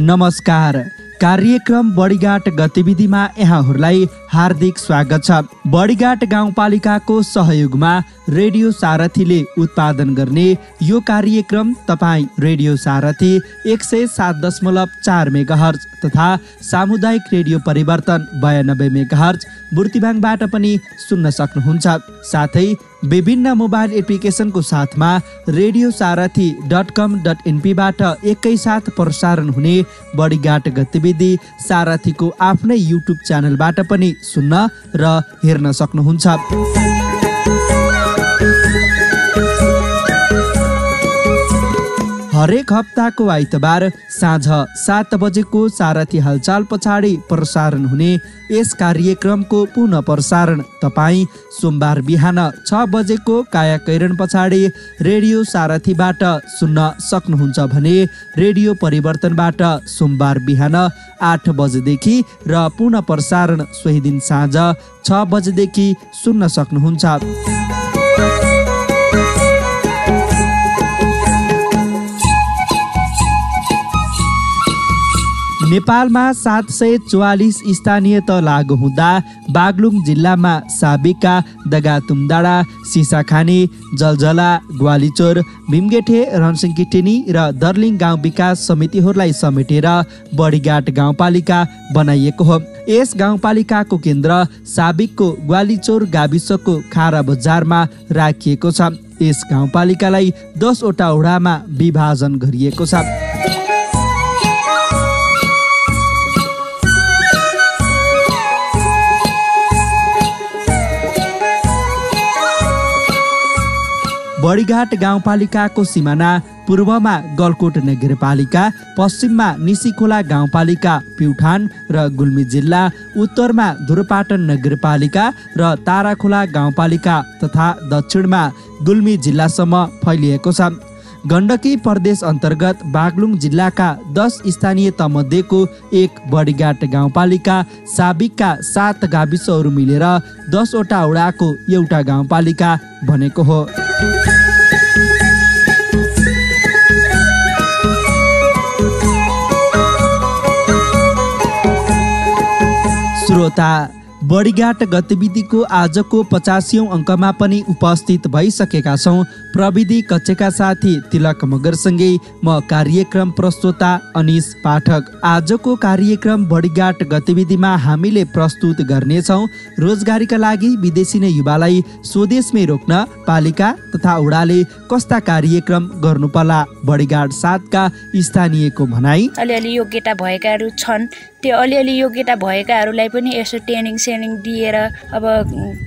नमस्कार। कार्यक्रम बढीघाट गतिविधिमा यहाँहरूलाई हार्दिक स्वागत छ। बढीघाट गाउँपालिकाको सहयोगमा रेडियो सारथीले उत्पादन गर्ने यो कार्यक्रम तपाईँ रेडियो सारथी 107.4 मेगाहर्ज तथा सामुदायिक रेडियो परिवर्तन 92 मेगाहर्ज बुर्तिवाङबाट पनि सुन्न सक्नुहुन्छ। साथै विभिन्न मोबाइल एप्लिकेसनको साथमा रेडियो सारथी.com.np बाट एकैसाथ प्रसारण हुने बढीघाट गतिविधि सारथीको आफ्नै युट्युब च्यानलबाट पनि सुन्न र हेर्न सक्नुहुन्छ। हरेक हप्ताको आइतबार साँझ 7 बजेको सारथी हालचाल पछाडि प्रसारण हुने यस कार्यक्रमको पुनः प्रसारण तपाईँ सोमबार बिहान 6 बजेको कायाकैरण पछाडि रेडियो सारथीबाट सुन्न सक्नुहुन्छ भने रेडियो परिवर्तनबाट सोमबार बिहान 8 बजेदेखि र पुनः प्रसारण सोही दिन साँझ 6 बजेदेखि सुन्न सक्नुहुन्छ। नेपालमा 744 स्थानीय तह लागू हुँदा बागलुङ जिल्लामा साबिका, दगातुमडाँडा, सिसाखानी, जलजला, ग्वालीचोर, भीमगेठे, रनसिंहकिटेनी र दर्लिङ गाउँ विकास समितिहरूलाई समेटेर बढीघाट गाउँपालिका बनाइएको हो। यस गाउँपालिकाको केन्द्र साबिकको ग्वालीचोर गाविसको खारा बजारमा राखिएको छ। यस गाउँपालिकालाई 10 वटा वडामा विभाजन गरिएको छ। बढीघाट गाउँपालिकाको सिमाना पूर्वमा गलकोट नगरपालिका, पश्चिममा निसीखोला गाउँपालिका प्युठान र गुल्मी जिल्ला, उत्तरमा धुरपाटन नगरपालिका र ताराखोला गाउँपालिका तथा दक्षिणमा गुल्मी जिल्लासम्म फैलिएको छ। गण्डकी प्रदेश अन्तर्गत बागलुङ जिल्लाका 10 स्थानीय तहमध्येको एक बढीघाट गाउँपालिका साबिकका 7 गाविसहरू मिलेर 10 वटा वडाको एउटा गाउँपालिका बनेको हो। श्रोता, बढीघाट गतिविधिको आजको 50औं अङ्कमा पनि उपस्थित भइसकेका छौँ। प्रविधि कक्षका साथी तिलक मगरसँगै म कार्यक्रम प्रस्तोता अनिश पाठक। आजको कार्यक्रम बढीघाट गतिविधिमा हामीले प्रस्तुत गर्नेछौँ रोजगारीका लागि विदेशी नै युवालाई स्वदेशमै रोक्न पालिका तथा वडाले कस्ता कार्यक्रम गर्नुपर्ला, बढीघाट 7 का स्थानीयको भनाई। अलिअलि योग्यता भएकाहरू छन्, त्यो अलिअलि योग्यता भएकाहरूलाई पनि यसो ट्रेनिङ दिएर अब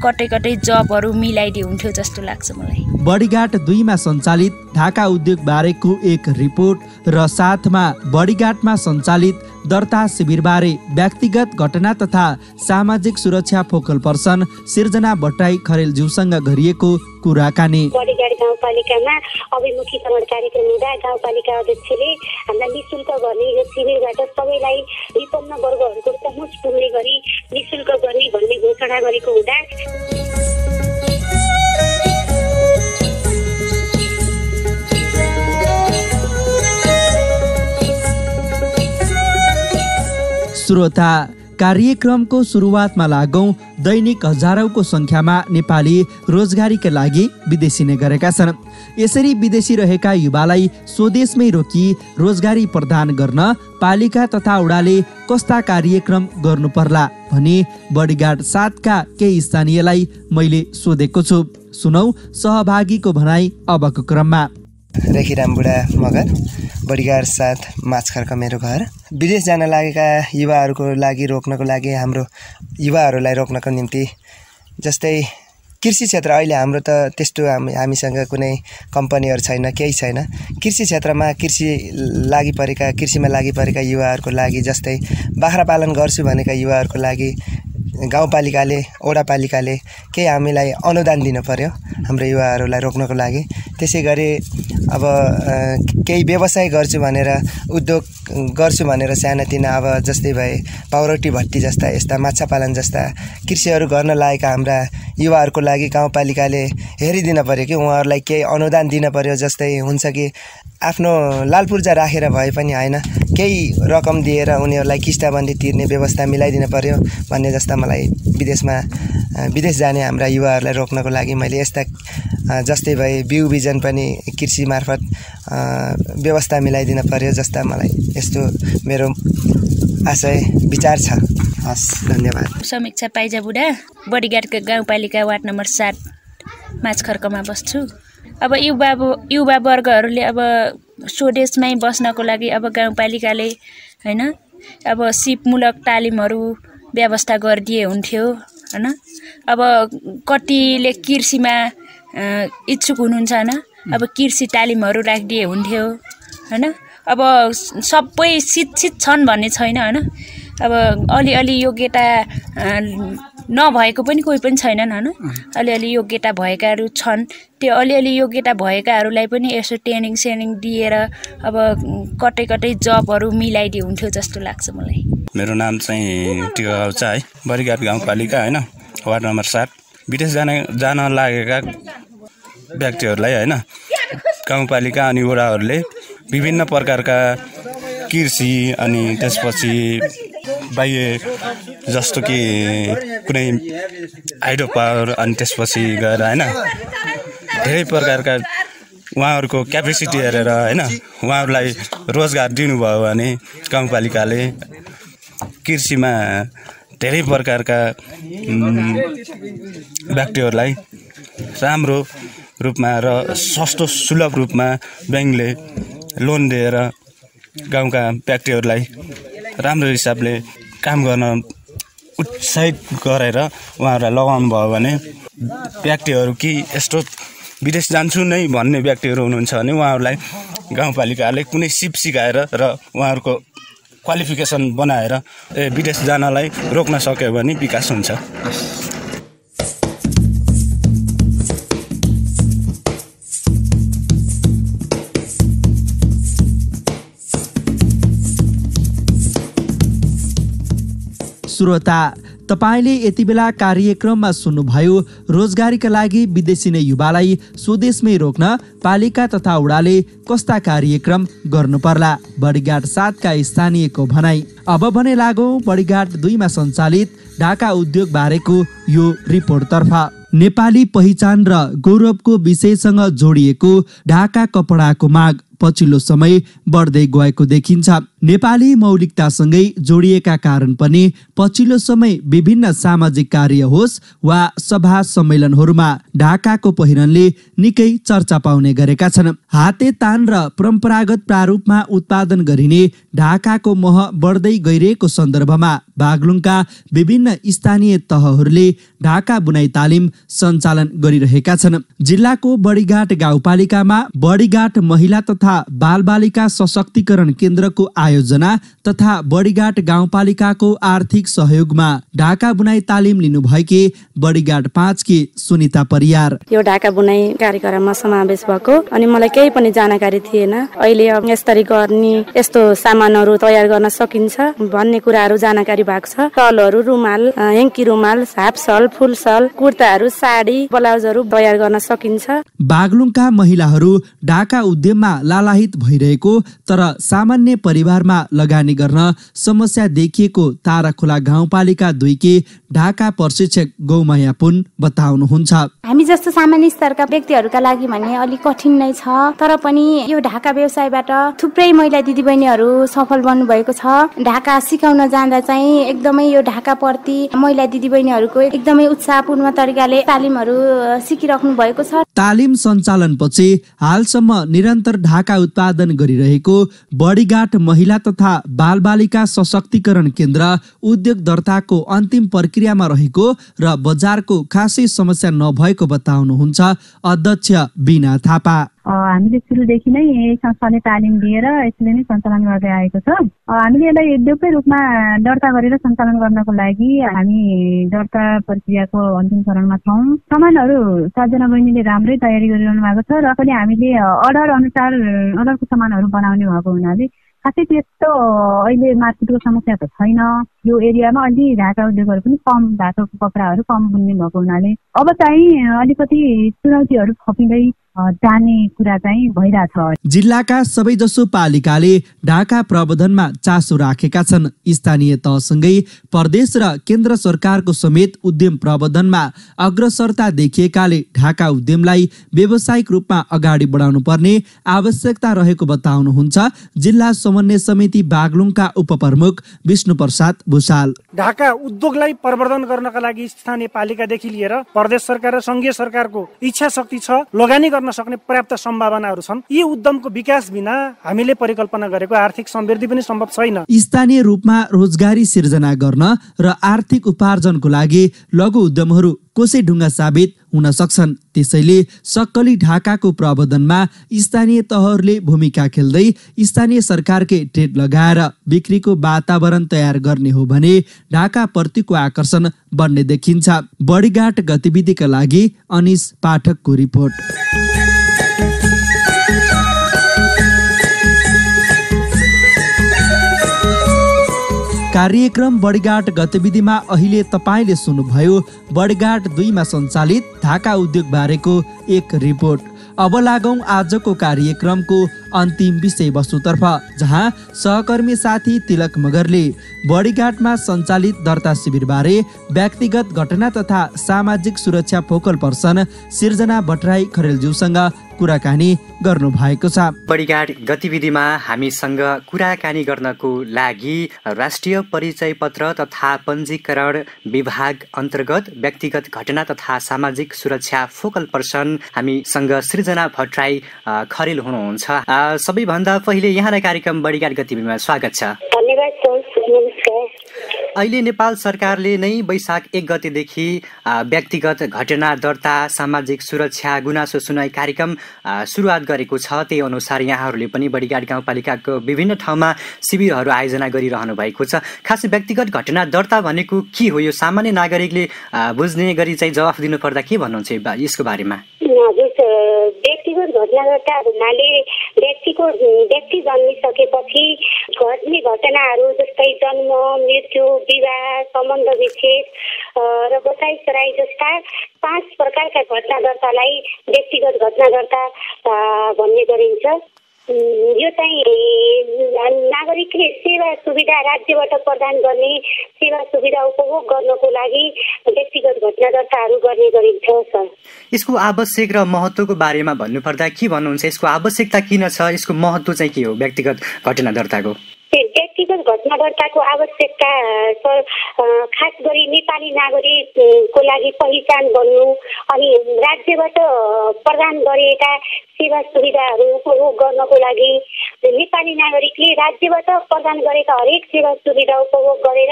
कतै जबहरू मिलाइदिए हुन्थ्यो जस्तो लाग्छ मलाई। बढीघाट 2 मा सञ्चालित ढाका उद्योग बारेको एक रिपोर्ट र साथमा बढीघाटमा सञ्चालित दर्ता शिविरबारे व्यक्तिगत घटना तथा सामाजिक सुरक्षा फोकल पर्सन सिर्जना भट्टराई खरेल ज्यूसँग गरिएको कुराकानी। बढीघाट गाउँपालिकामा अभिमुखीकरण कार्यक्रम हुँदा गाउँपालिका अध्यक्षले हामीलाई निःशुल्क गर्ने यो शिविरबाट सबैलाई विपन्न वर्गहरूको पहुँच पुग्ने गरी निःशुल्क गर्ने भन्ने घोषणा गरेको हुँदा श्रोता, कार्यक्रमको सुरुवातमा लागौं। दैनिक हजारौंको संख्यामा नेपाली रोजगारीका लागि विदेशी नै गरेका छन्। यसरी विदेशी रहेका युवालाई स्वदेशमै रोकी रोजगारी प्रदान गर्न पालिका तथा वडाले कस्ता कार्यक्रम गर्नुपर्ला भनी बढीघाट 7 का केही स्थानीयलाई मैले सोधेको छु। सुनौ सहभागीको भनाई अबको क्रममा। रेखीराम बुढा मगर, बढीघाट 7 माछखर्क मेरो घर। विदेश जान लागेका युवाहरूको लागि रोक्नको लागि हाम्रो युवाहरूलाई रोक्नको निम्ति जस्तै कृषि क्षेत्र अहिले हाम्रो त त्यस्तो हामीसँग कुनै कम्पनीहरू छैन, केही छैन। कृषि क्षेत्रमा कृषिमा लागि परेका युवाहरूको लागि जस्तै बाख्रा पालन गर्छु भनेका युवाहरूको लागि गाउँपालिकाले वडापालिकाले केही हामीलाई अनुदान दिनु पर्यो हाम्रो युवाहरूलाई रोक्नको लागि। त्यसै गरी अब केही व्यवसाय गर्छु भनेर उद्योग गर्छु भनेर सानातिना अब जस्तै भए पाउरोटी भट्टी जस्ता यस्ता माछा पालन जस्ता कृषिहरू गर्न लागेका हाम्रा युवाहरूको लागि गाउँपालिकाले हेरिदिन पर्यो कि उहाँहरूलाई केही अनुदान दिन पर्यो। जस्तै हुन्छ कि आफ्नो लालपुर्जा राखेर भए पनि हैन केही रकम दिएर उनीहरूलाई किस्ताबन्दी तिर्ने व्यवस्था मिलाइदिन पर्यो भन्ने जस्ता मलाई विदेश जाने हाम्रा युवाहरूलाई रोक्नको लागि मैले यस्ता जस्तै भए बिउ बिजन पनि कृषि मार्फत व्यवस्था मिलाइदिन पर्यो जस्ता मलाई यस्तो मेरो आशय विचार छ। हस्, धन्यवाद। समीक्षा पाइजा बुढा, बडीगाडको गाउँपालिका वार्ड नम्बर 7 माछखर्कमा बस्छु। अब युवा वर्गहरूले अब स्वदेशमै बस्नको लागि अब गाउँपालिकाले हैन अब सिपमूलक तालिमहरू व्यवस्था गरिदिए हुन्थ्यो हैन। अब कतिले कृषिमा इच्छुक हुनुहुन्छ हैन, अब कृषि तालिमहरू राखिदिए हुन्थ्यो हैन। अब सबै शिक्षित छन् भन्ने छैन हैन। अब अलिअलि योग्यता नभएको पनि कोही पनि छैनन् हैन। अलिअलि योग्यता भएकाहरू छन्। त्यो अलिअलि योग्यता भएकाहरूलाई पनि यसो ट्रेनिङ सेनिङ दिएर अब कतै कतै जबहरू मिलाइदिए हुन्थ्यो जस्तो लाग्छ मलाई। मेरो नाम चाहिँ टिका गाउँछ है, बडीघाट गाउँपालिका हैन, वार्ड नम्बर 7। विदेश जान लागेका व्यक्तिहरूलाई हैन गाउँपालिका अनि वडाहरूले विभिन्न प्रकारका कृषि अनि त्यसपछि बाह्य जस्तो कि कुनै हाइड्रो पावर अनि त्यसपछि गएर हैन धेरै प्रकारका उहाँहरूको क्यापेसिटी हेरेर हैन उहाँहरूलाई रोजगार दिनुभयो भने गाउँपालिकाले कृषिमा धेरै प्रकारका व्यक्तिहरूलाई राम्रो रूपमा र सस्तो सुलभ रूपमा ब्याङ्कले लोन दिएर गाउँका व्यक्तिहरूलाई राम्रो हिसाबले काम गर्न उत्साहित गरेर उहाँहरूलाई लगाउनु भयो भने व्यक्तिहरू कि यस्तो विदेश जान्छु नै भन्ने व्यक्तिहरू हुनुहुन्छ भने उहाँहरूलाई गाउँपालिकाले कुनै सिप सिकाएर र उहाँहरूको क्वालिफिकेसन बनाएर विदेश जानलाई रोक्न सक्यो भने विकास हुन्छ। श्रोता, तपाईले यति बेला कार्यक्रममा सुन्नुभयो रोजगारीका लागि विदेशी नै युवालाई स्वदेशमै रोक्न पालिका तथा वडाले कस्ता कार्यक्रम गर्नुपर्ला, बडीघाट 7 का स्थानीयको भनाई। अब भने लागौं बडीघाट 2 मा सञ्चालित ढाका उद्योग बारेको यो रिपोर्टतर्फ। नेपाली पहिचान र गौरवको विषयसँग जोडिएको ढाका कपडाको माग पछिल्लो समय बढ्दै गएको देखिन्छ। नेपाली मौलिकतासँगै जोडिएका कारण पनि पछिल्लो समय विभिन्न सामाजिक कार्य होस् वा सभा सम्मेलनहरूमा ढाकाको पहिरनले निकै चर्चा पाउने गरेका छन्। हाते तान र परम्परागत प्रारूपमा उत्पादन गरिने ढाकाको मह बढ्दै गइरहेको सन्दर्भमा बागलुङका विभिन्न स्थानीय तहहरूले ढाका बुनाई तालिम सञ्चालन गरिरहेका छन्। जिल्लाको बडीघाट गाउँपालिकामा बडीघाट महिला तथा बालबालिका सशक्तिकरण केन्द्रको आयोजना तथा बडीघाट गाउँपालिकाको आर्थिक सहयोगमा ढाका बुनाई तालिम लिनुभएकी बडीघाट 5 की सुनिता परियार। यो ढाका बुनाई कार्यक्रममा समावेश भएको अनि मलाई केही पनि जानकारी थिएन। अहिले यसरी गर्ने यस्तो सामानहरू तयार गर्न सकिन्छ भन्ने कुराहरू जानकारी भएको छ। तलहरू रुमाल, हेङ्की रुमाल, हाफ सल, फुल सल, कुर्ताहरू, साडी, ब्लाउजहरू तयार गर्न सकिन्छ। बागलुङका महिलाहरू ढाका उद्यममा लालाहित भइरहेको तर सामान्य परिवारमा लगानी गर्न समस्या देखिएको ताराखोला गाउँपालिका 2 की ढाका प्रशिक्षक गौमाया पुन बताउनुहुन्छ। हामी जस्तो सामान्य स्तरका व्यक्तिहरूका लागि भने अलिक कठिन नै छ, तर पनि यो ढाका व्यवसायबाट थुप्रै महिला दिदीबहिनीहरू सफल बन्नु भएको छ। ढाका सिकाउन जाँदा चाहिँ एकदमै यो ढाका प्रति महिला दिदीबहिनीहरूको एकदमै उत्साहपूर्ण तरिकाले तालिमहरू सिकिराख्नु भएको छ। तालिम सञ्चालन पछि हालसम्म निरन्तर ढाका उत्पादन गरिरहेको बडीघाट महिला महिला तथा बालबालिका सशक्तिकरण केन्द्र उद्योग दर्ताको अन्तिम प्रक्रियामा रहेको र बजारको खासै समस्या नभएको बताउनुहुन्छ अध्यक्ष बिना थापा। हामीले सुरुदेखि नै यही संस्थाले तालिम दिएर यसले नै सञ्चालन गर्दै आएको छ। हामीले यसलाई उद्योगकै रूपमा दर्ता गरेर सञ्चालन गर्नको लागि हामी दर्ता प्रक्रियाको अन्तिम चरणमा छौँ। सामानहरू 7 जना बहिनीले राम्रै तयारी गरिरहनु भएको छ र पनि हामीले अर्डरको सामानहरू बनाउने भएको हुनाले खासै त्यस्तो अहिले मार्केटको समस्या त छैन। यो एरियामा अलि ढाका उद्योगहरू पनि कम, ढाकाको कपडाहरू कम बुन्ने भएको हुनाले अब चाहिँ अलिकति चुनौतीहरू थपिँदै जाने कुरा चाहिँ भइरहेछ। जिल्लाका सबैजसो पालिकाले ढाका प्रबन्धनमा चासो राखेका छन्। स्थानीय तहसँगै प्रदेश र केन्द्र सरकारको समेत उद्यम प्रबन्धनमा अग्रसरता देखिएकाले ढाका उद्यमलाई व्यावसायिक रूपमा अगाडि बढाउनु पर्ने आवश्यकता रहेको बताउनुहुन्छ जिल्ला समन्वय समिति बागलुङका उपप्रमुख विष्णु प्रसाद भुसाल। ढाका उद्योगलाई प्रवर्धन गर्नका लागि स्थानीय पालिकादेखि लिएर प्रदेश सरकार र संघीय सरकारको इच्छा शक्ति छ, लगानी गर्न सक्ने पर्याप्त सम्भावनाहरू छन्। यी उद्यमको विकास बिना हामीले परिकल्पना गरेको आर्थिक समृद्धि पनि सम्भव छैन। स्थानीय रूपमा रोजगारी सिर्जना गर्न र आर्थिक उपार्जनको लागि लघु उद्यमहरू कसै ढुङ्गा साबित हुन सक्छन्। त्यसैले सक्कली ढाकाको प्रबन्धनमा स्थानीय तहहरूले भूमिका खेल्दै स्थानीय सरकारकै ट्रेड लगाएर बिक्रीको वातावरण तयार गर्ने हो भने ढाका प्रतिको आकर्षण बढ्ने देखिन्छ। बढीघाट गतिविधिका लागि अनिस पाठकको रिपोर्ट। कार्यक्रम बढीघाट गतिविधिमा अहिले तपाईँले सुन्नुभयो बढीघाट 2 मा सञ्चालित ढाका उद्योग बारेको एक रिपोर्ट। अब लागौं आजको कार्यक्रमको अन्तिम विषयवस्तुतर्फ, जहाँ सहकर्मी साथी तिलक मगरले बढीघाटमा सञ्चालित दर्ता शिविरबारे व्यक्तिगत घटना तथा सामाजिक सुरक्षा फोकल पर्सन सिर्जना भट्टराई खरेलज्यूसँग कुराकानी गर्नु भएको छ। बढीघाट गतिविधिमा हामीसँग कुराकानी गर्नको लागि राष्ट्रिय परिचय पत्र तथा पञ्जीकरण विभाग अन्तर्गत व्यक्तिगत घटना तथा सामाजिक सुरक्षा फोकल पर्सन हामीसँग सृजना भट्टराई खरेल हुनुहुन्छ। सबैभन्दा पहिले यहाँलाई कार्यक्रम बढीघाट गतिविधिमा स्वागत छ। धन्यवाद। अहिले नेपाल सरकारले नै वैशाख 1 गतेदेखि व्यक्तिगत घटना दर्ता सामाजिक सुरक्षा गुनासो सुनाई कार्यक्रम सुरुवात गरेको छ। त्यही अनुसार यहाँहरूले पनि बढीघाट गाउँपालिकाको विभिन्न ठाउँमा शिविरहरू आयोजना गरिरहनु भएको छ। खास व्यक्तिगत घटना दर्ता भनेको के हो, यो सामान्य नागरिकले बुझ्ने गरी चाहिँ जवाफ दिनुपर्दा के भन्नुहुन्छ यसको बारेमा? व्यक्तिगत घटना दर्ता हुनाले व्यक्ति जन्मिसकेपछि घट्ने घटनाहरू जस्तै जन्म, मृत्यु, विवाह, सम्बन्ध विच्छेद र बसाइसराई जस्ता 5 प्रकारका घटना दर्तालाई व्यक्तिगत घटना दर्ता भन्ने गरिन्छ। यो चाहिँ नागरिकले सेवा सुविधा राज्यबाट प्रदान गर्ने सेवा सुविधा उपभोग गर्नको लागि व्यक्तिगत घटना दर्ताहरू गर्ने गरिन्छ सर। यसको आवश्यक र महत्त्वको बारेमा भन्नुपर्दा के भन्नुहुन्छ? यसको आवश्यकता किन छ? यसको महत्त्व चाहिँ के हो व्यक्तिगत घटना दर्ताको? व्यक्तिगत घटना दर्ताको आवश्यकता खास गरी नेपाली नागरिकको लागि पहिचान बन्नु अनि राज्यबाट प्रदान गरिएका सेवा सुविधाहरू उपभोग गर्नको लागि नेपाली नागरिकले राज्यबाट प्रदान गरेका हरेक सेवा सुविधा उपभोग गरेर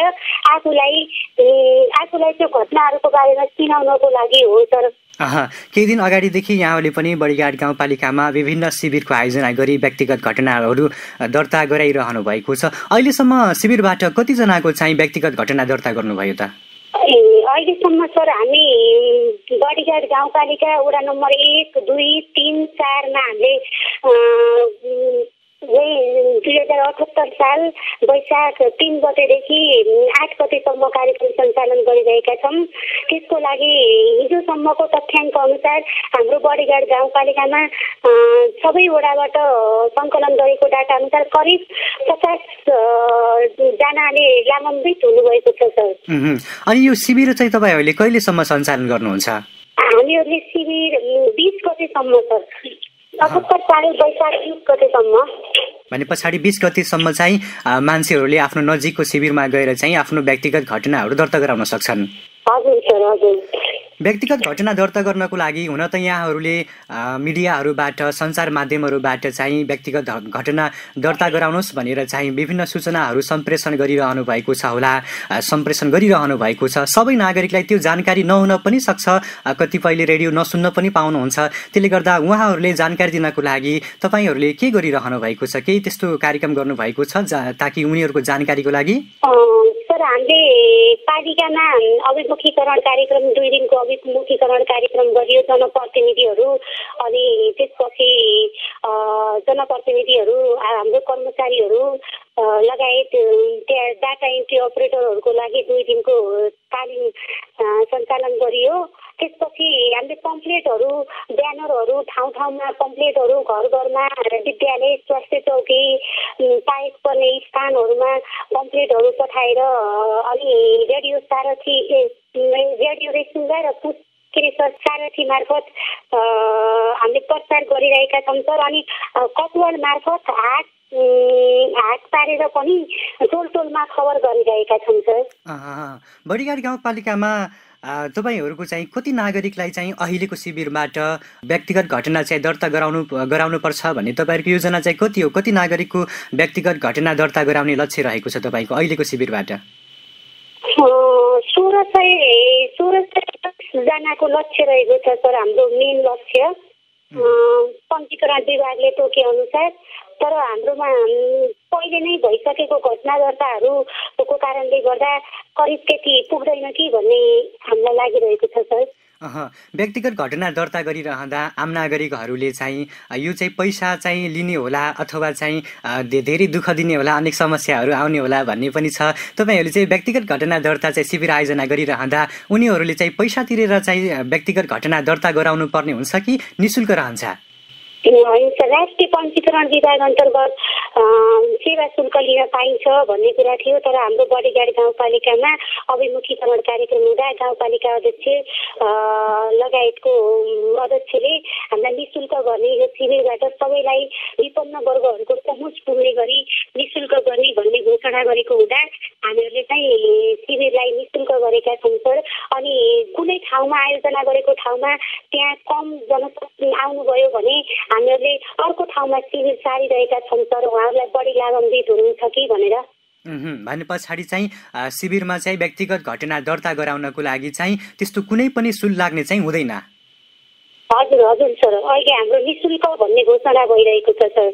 आफूलाई त्यो घटनाहरूको बारेमा चिनाउनको लागि हो सर। केही दिन अगाडिदेखि यहाँहरूले पनि बढीघाट गाउँपालिकामा विभिन्न शिविरको आयोजना गरी व्यक्तिगत घटनाहरू दर्ता गराइरहनु भएको छ। अहिलेसम्म शिविरबाट कतिजनाको चाहिँ व्यक्तिगत घटना दर्ता गर्नुभयो त? अहिलेसम्म सर हामी बढीघाट गाउँपालिका वडा नम्बर 1, 2, 3, 4 मा हामीले 2078 साल वैशाख 3 गतेदेखि 8 गतेसम्म कार्यक्रम सञ्चालन गरिरहेका छौँ। त्यसको लागि हिजोसम्मको तथ्याङ्क अनुसार हाम्रो बढीघाट गाउँपालिकामा सबै वडाबाट सङ्कलन गरेको डाटा अनुसार करिब 50 जनाले लाभान्वित हुनुभएको छ सर। अनि यो शिविर चाहिँ तपाईँहरूले कहिलेसम्म सञ्चालन गर्नुहुन्छ? हामीहरूले शिविर 20 गतेसम्म सर, 78 साल वैशाख 20 गतेसम्म। भने पछाडि 20 गतेसम्म चाहिँ मान्छेहरूले आफ्नो नजिकको शिविरमा गएर चाहिँ आफ्नो व्यक्तिगत घटनाहरू दर्ता गराउन सक्छन्। हजुर सर, हजुर। व्यक्तिगत घटना दर्ता गर्नको लागि हुन त यहाँहरूले मिडियाहरूबाट सञ्चार माध्यमहरूबाट चाहिँ व्यक्तिगत घटना दर्ता गराउनुहोस् भनेर चाहिँ विभिन्न सूचनाहरू सम्प्रेषण गरिरहनु भएको छ होला, सम्प्रेषण गरिरहनु भएको छ। सबै नागरिकलाई त्यो जानकारी नहुन पनि सक्छ, कतिपयले रेडियो नसुन्न पनि पाउनुहुन्छ। त्यसले गर्दा उहाँहरूले जानकारी दिनको लागि तपाईँहरूले के गरिरहनु भएको छ? केही त्यस्तो कार्यक्रम गर्नुभएको छ ताकि उनीहरूको जानकारीको लागि? सर, हामीले पालिकामा अभिमुखीकरण कार्यक्रम 2 दिनको अभिमुखीकरण कार्यक्रम गरियो। जनप्रतिनिधिहरू अनि त्यसपछि जनप्रतिनिधिहरू, हाम्रो कर्मचारीहरू लगायत त्यहाँ डाटा एन्ट्री अपरेटरहरूको लागि 2 दिनको तालिम सञ्चालन गरियो। त्यसपछि हामीले पम्फलेटहरू, ब्यानरहरू ठाउँ ठाउँमा पम्फलेटहरू, घर घरमा, विद्यालय, स्वास्थ्य चौकी, पाइक पर्ने स्थानहरूमा पम्फलेटहरू पठाएर अनि रेडियो रेसुङ्गा र सारथी मार्फत हामीले प्रचार गरिरहेका छौँ सर। अनि कटुवाल मार्फत हात पारेर पनि टोलटोलमा खबर गरिरहेका छौँ सर। बडिघाट गाउँपालिकामा तपाईँहरूको चाहिँ कति नागरिकलाई चाहिँ अहिलेको शिविरबाट व्यक्तिगत घटना चाहिँ दर्ता गराउनुपर्छ भन्ने तपाईँहरूको योजना चाहिँ कति हो? कति नागरिकको व्यक्तिगत घटना दर्ता गराउने लक्ष्य रहेको छ तपाईँको अहिलेको शिविरबाट? 1600 जनाको लक्ष्य रहेको छ सर, हाम्रो मेन लक्ष्य पञ्जीकरण विभागले तोके अनुसार। तर हाम्रोमा पहिले नै भइसकेको घटना दर्ताहरूको कारणले गर्दा करिब त्यति पुग्दैन कि भन्ने हामीलाई लागिरहेको छ सर। व्यक्तिगत घटना दर्ता गरिरहँदा आम नागरिकहरूले चाहिँ यो चाहिँ पैसा चाहिँ लिने होला अथवा चाहिँ धेरै दुःख दिने होला, अनेक समस्याहरू आउने होला भन्ने पनि छ। तपाईँहरूले चाहिँ व्यक्तिगत घटना दर्ता चाहिँ शिविर आयोजना गरिरहँदा उनीहरूले चाहिँ पैसा तिरेर चाहिँ व्यक्तिगत घटना दर्ता गराउनु पर्ने हुन्छ कि निःशुल्क रहन्छ? राष्ट्रिय पञ्जीकरण विभाग अन्तर्गत सेवा शुल्क लिन पाइन्छ भन्ने कुरा थियो। तर हाम्रो बडिघाट गाउँपालिकामा अभिमुखीकरण कार्यक्रम हुँदा गाउँपालिका अध्यक्ष लगायतको अध्यक्षले हामीलाई निःशुल्क गर्ने, यो शिविरबाट सबैलाई विपन्न वर्गहरूको पहुँच पुग्ने गरी निःशुल्क गर्ने भन्ने घोषणा गरेको हुँदा हामीहरूले चाहिँ शिविरलाई निःशुल्क गरेका छौँ सर। अनि कुनै ठाउँमा आयोजना गरेको ठाउँमा त्यहाँ कम जनशक्ति आउनुभयो भने हामीहरूले अर्को ठाउँमा शिविर सारिरहेका छौँ सर, उहाँहरूलाई बढी लाभान्वित हुनुहुन्छ कि भनेर। भने पछाडि चाहिँ शिविरमा चाहिँ व्यक्तिगत घटना दर्ता गराउनको लागि चाहिँ त्यस्तो कुनै पनि शुल्क लाग्ने चाहिँ हुँदैन? हजुर हजुर सर, अहिले हाम्रो निःशुल्क भन्ने घोषणा भइरहेको छ सर।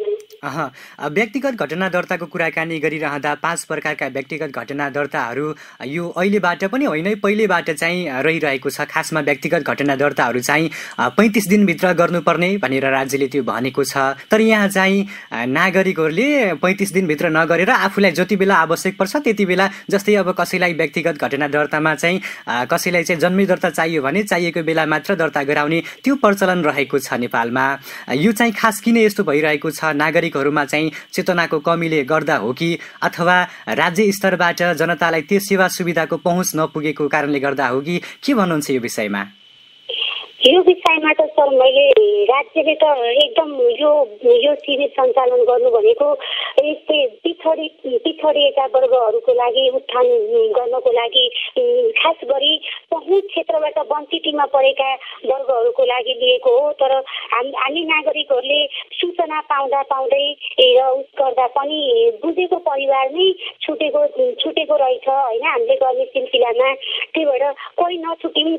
व्यक्तिगत घटना दर्ताको कुराकानी गरिरहँदा 5 प्रकारका व्यक्तिगत घटना दर्ताहरू यो अहिलेबाट पनि होइन, पहिलेबाट चाहिँ रहिरहेको छ। खासमा व्यक्तिगत घटना दर्ताहरू चाहिँ 35 दिनभित्र गर्नुपर्ने भनेर राज्यले त्यो भनेको छ। तर यहाँ चाहिँ नागरिकहरूले 35 दिनभित्र नगरेर आफूलाई जति बेला आवश्यक पर्छ त्यति बेला, जस्तै अब कसैलाई व्यक्तिगत घटना दर्तामा चाहिँ कसैलाई चाहिँ जन्मी दर्ता चाहियो भने चाहिएको बेला मात्र दर्ता गराउने त्यो प्रचलन रहेको छ नेपालमा। यो चाहिँ खास किन यस्तो भइरहेको छ? नागरिकहरूमा चाहिँ चेतनाको कमीले गर्दा हो कि अथवा राज्य स्तरबाट जनतालाई त्यो सेवा सुविधाको पहुँच नपुगेको कारणले गर्दा हो कि के भन्नुहुन्छ यो विषयमा? यो विषयमा त सर मैले राज्यले त एकदम यो शिविर सञ्चालन गर्नु भनेको यस्तै पिछडिएका वर्गहरूको लागि उत्थान गर्नको लागि, खास गरी पहुँच क्षेत्रबाट वञ्चितमा परेका वर्गहरूको लागि लिएको हो। तर हामी नागरिकहरूले सूचना पाउँदै र उस गर्दा पनि बुझेको परिवार नै छुटेको रहेछ होइन हामीले गर्ने सिलसिलामा। त्यही भएर कोही नछुट्यौँ,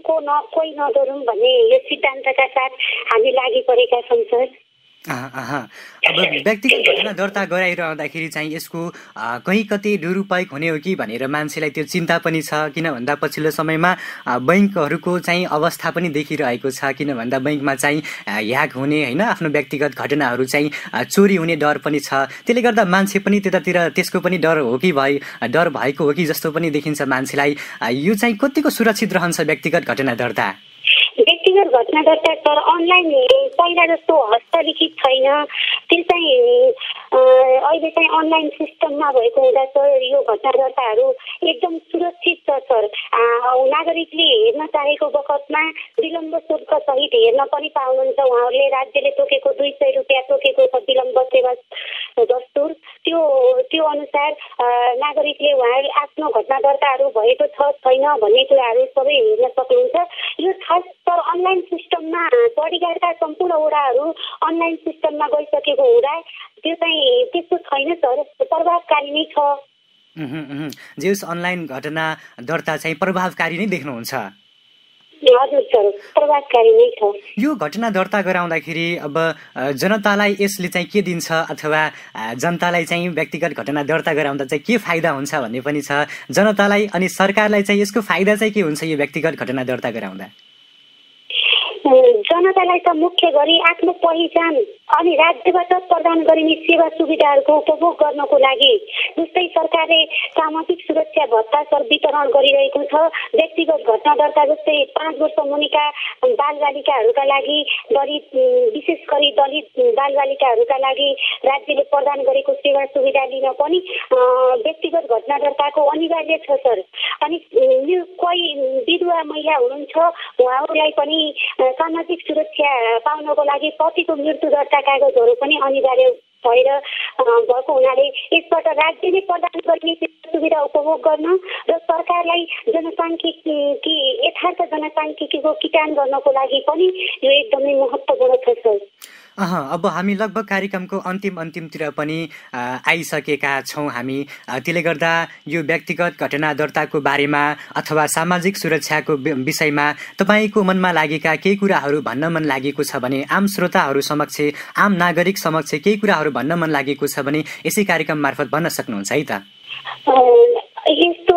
कोही नडरौँ भन्ने सिद्धान्तका साथ हामी लागि परेका छौँ सर। अब व्यक्तिगत घटना दर्ता गराइरहँदाखेरि चाहिँ यसको कहीँ कतै दुरुपयोग हुने हो कि भनेर मान्छेलाई त्यो चिन्ता पनि छ। किन भन्दा पछिल्लो समयमा बैङ्कहरूको चाहिँ अवस्था पनि देखिरहेको छ। किन भन्दा बैङ्कमा चाहिँ ह्याक हुने होइन, आफ्नो व्यक्तिगत घटनाहरू चाहिँ चोरी हुने डर पनि छ। त्यसले गर्दा मान्छे पनि त्यतातिर त्यसको पनि डर भएको हो कि जस्तो पनि देखिन्छ मान्छेलाई। यो चाहिँ कतिको सुरक्षित रहन्छ व्यक्तिगत घटना दर्ता? व्यक्तिगत घटना दर्ता सर अनलाइन पहिला जस्तो हस्तलिखित छैन, त्यो चाहिँ अहिले चाहिँ अनलाइन सिस्टममा भएको हुँदा सर यो घटना दर्ताहरू एकदम सुरक्षित छ सर। नागरिकले हेर्न चाहेको बखतमा विलम्ब शुल्क सहित हेर्न पनि पाउनुहुन्छ। उहाँहरूले राज्यले तोकेको 200 रुपियाँ तोकेको छ विलम्ब सेवा दस्तुर त्यो अनुसार नागरिकले उहाँहरू आफ्नो घटना दर्ताहरू भएको छ छैन भन्ने कुराहरू सबै हेर्न सक्नुहुन्छ। यो खास तर अनलाइन सिस्टममा बडीगार्डका सम्पूर्ण वडाहरू अनलाइन सिस्टममा गइसकेको हुँदा त्यो चाहिँ त्यस्तो छैन सर, प्रभावकारी नै छ। जे अनलाइन घटना दर्ता चाहिँ प्रभावकारी नै देख्नुहुन्छ? हजुर सर, प्रभावकारी नै छ। यो घटना दर्ता गराउँदाखेरि अब जनतालाई यसले चाहिँ के दिन्छ अथवा जनतालाई चाहिँ व्यक्तिगत घटना दर्ता गराउँदा चाहिँ के फाइदा हुन्छ भन्ने पनि छ जनतालाई, अनि सरकारलाई चाहिँ यसको फाइदा चाहिँ के हुन्छ यो व्यक्तिगत घटना दर्ता गराउँदा? जनतालाई त मुख्य गरी आफ्नो पहिचान अनि राज्यबाट प्रदान गरिने सेवा सुविधाहरूको उपभोग गर्नको लागि जस्तै सरकारले सामाजिक सुरक्षा भत्ता सर वितरण गरिरहेको छ। व्यक्तिगत घटना दर्ता जस्तै 5 वर्ष मुनिका बालबालिकाहरूका लागि विशेष गरी दलित बालबालिकाहरूका लागि राज्यले प्रदान गरेको सेवा सुविधा लिन पनि व्यक्तिगत घटना दर्ताको अनिवार्य छ सर। अनि कोही विधवा महिला हुनुहुन्छ उहाँहरूलाई पनि सामाजिक सुरक्षा पाउनको लागि पतिको मृत्यु दर्ता कागजहरू पनि अनिवार्य भएर भएको हुनाले यसबाट राज्यले प्रदान गर्ने सुविधा उपभोग गर्न र सरकारलाई जनसाङ्ख्यिकी यथार्थ जनसाङ्ख्यिकीको किटान गर्नको लागि पनि यो एकदमै महत्त्वपूर्ण छ सर। अब हामी लगभग कार्यक्रमको अन्तिमतिर पनि आइसकेका छौँ हामी। त्यसले गर्दा यो व्यक्तिगत घटना दर्ताको बारेमा अथवा सामाजिक सुरक्षाको विषयमा तपाईँको मनमा लागेका केही कुराहरू भन्न मन लागेको छ भने आम श्रोताहरू समक्ष, आम नागरिक समक्ष केही कुराहरू भन्न मन लागेको छ भने यसै कार्यक्रम मार्फत भन्न सक्नुहुन्छ है त? यस्तो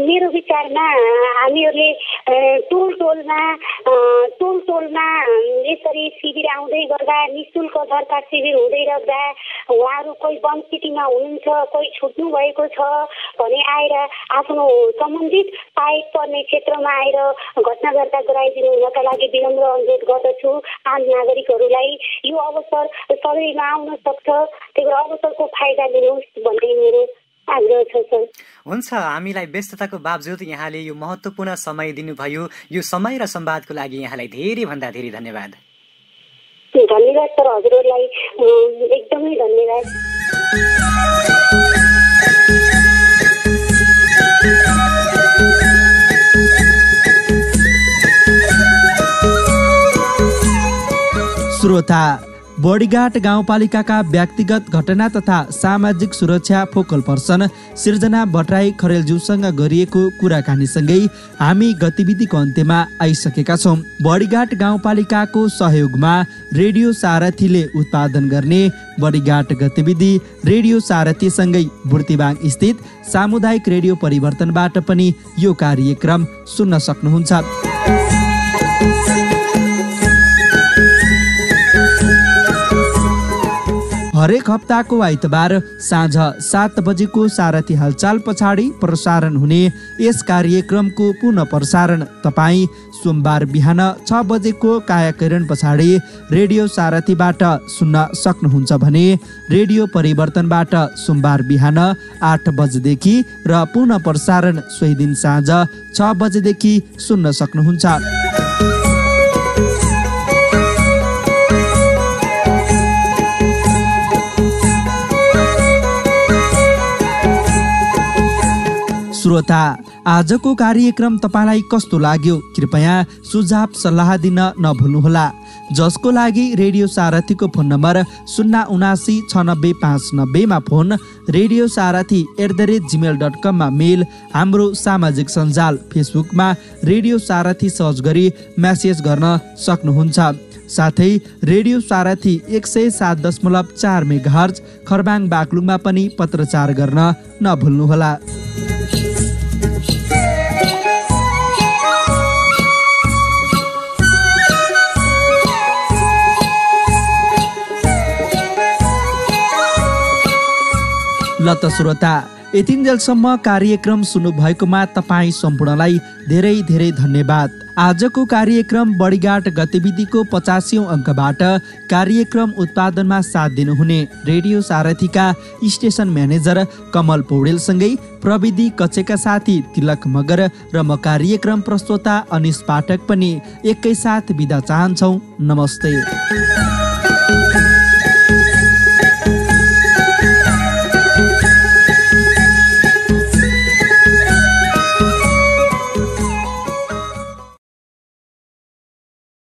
मेरो विचारमा हामीहरूले टोलमा यसरी शिविर आउँदै गर्दा निःशुल्क दर्ता शिविर हुँदै गर्दा उहाँहरू कोही वन सिटीमा हुनुहुन्छ, कोही छुट्नु भएको छ भने आएर आफ्नो सम्बन्धित पाइक पर्ने क्षेत्रमा आएर घटना दर्ता गराइदिनु हुनका लागि विनम्र अनुरोध गर्दछु आम नागरिकहरूलाई। यो अवसर सबैमा आउन सक्छ, त्यही भएर अवसरको फाइदा लिनुहोस् भन्ने मेरो आग्रह छ सर। हुन्छ, हामीलाई व्यस्तताको बावजुद यहाँले यो महत्त्वपूर्ण समय दिनुभयो। यो समय र संवादको लागि यहाँलाई धेरै भन्दा धेरै धन्यवाद। धन्यवाद सर, हजुरहरूलाई एकदमै धन्यवाद। श्रोता, बडीघाट गाउँपालिकाका व्यक्तिगत घटना तथा सामाजिक सुरक्षा फोकल पर्सन सिर्जना भट्टराई खरेलज्यूसँग गरिएको कुराकानीसँगै हामी गतिविधिको अन्त्यमा आइसकेका छौँ। बडीघाट गाउँपालिकाको सहयोगमा रेडियो सारथीले उत्पादन गर्ने बडीघाट गतिविधि रेडियो सारथीसँगै बुर्तिवाङ स्थित सामुदायिक रेडियो परिवर्तनबाट पनि यो कार्यक्रम सुन्न सक्नुहुन्छ। हरेक हप्ताको आइतबार साँझ 7 बजेको सारथी हालचाल पछाडि प्रसारण हुने यस कार्यक्रमको पुनः प्रसारण तपाईँ सोमबार बिहान 6 बजेको कायाकरण पछाडि रेडियो सारथीबाट सुन्न सक्नुहुन्छ भने रेडियो परिवर्तनबाट सोमबार बिहान 8 बजेदेखि र पुनः प्रसारण सोही दिन साँझ 6 बजेदेखि सुन्न सक्नुहुन्छ। श्रोता, आजको कार्यक्रम तपाईँलाई कस्तो लाग्यो? कृपया सुझाव सल्लाह दिन नभुल्नुहोला, जसको लागि रेडियो सारथीको फोन नम्बर 079969590 मा फोन, रेडियो सारथी @gmail.com मा मेल, हाम्रो सामाजिक सञ्जाल फेसबुकमा रेडियो सारथी सर्च गरी म्यासेज गर्न सक्नुहुन्छ। साथै रेडियो सारथी 107.4 मेगाहर्ज खरबाङ बागलुङमा पनि पत्रचार गर्न नभुल्नुहोला। लत श्रोता, यतिन्जेलसम्म कार्यक्रम सुन्नु भएकोमा तपाईँ सम्पूर्णलाई धेरै धेरै धन्यवाद। आजको कार्यक्रम बडीघाट गतिविधिको 50औं अङ्कबाट कार्यक्रम उत्पादनमा साथ दिनुहुने रेडियो सारथीका स्टेसन म्यानेजर कमल पौडेलसँगै प्रविधि कक्षका साथी तिलक मगर र म कार्यक्रम प्रस्तोता अनिश पाठक पनि एकैसाथ बिदा चाहन्छौँ। नमस्ते।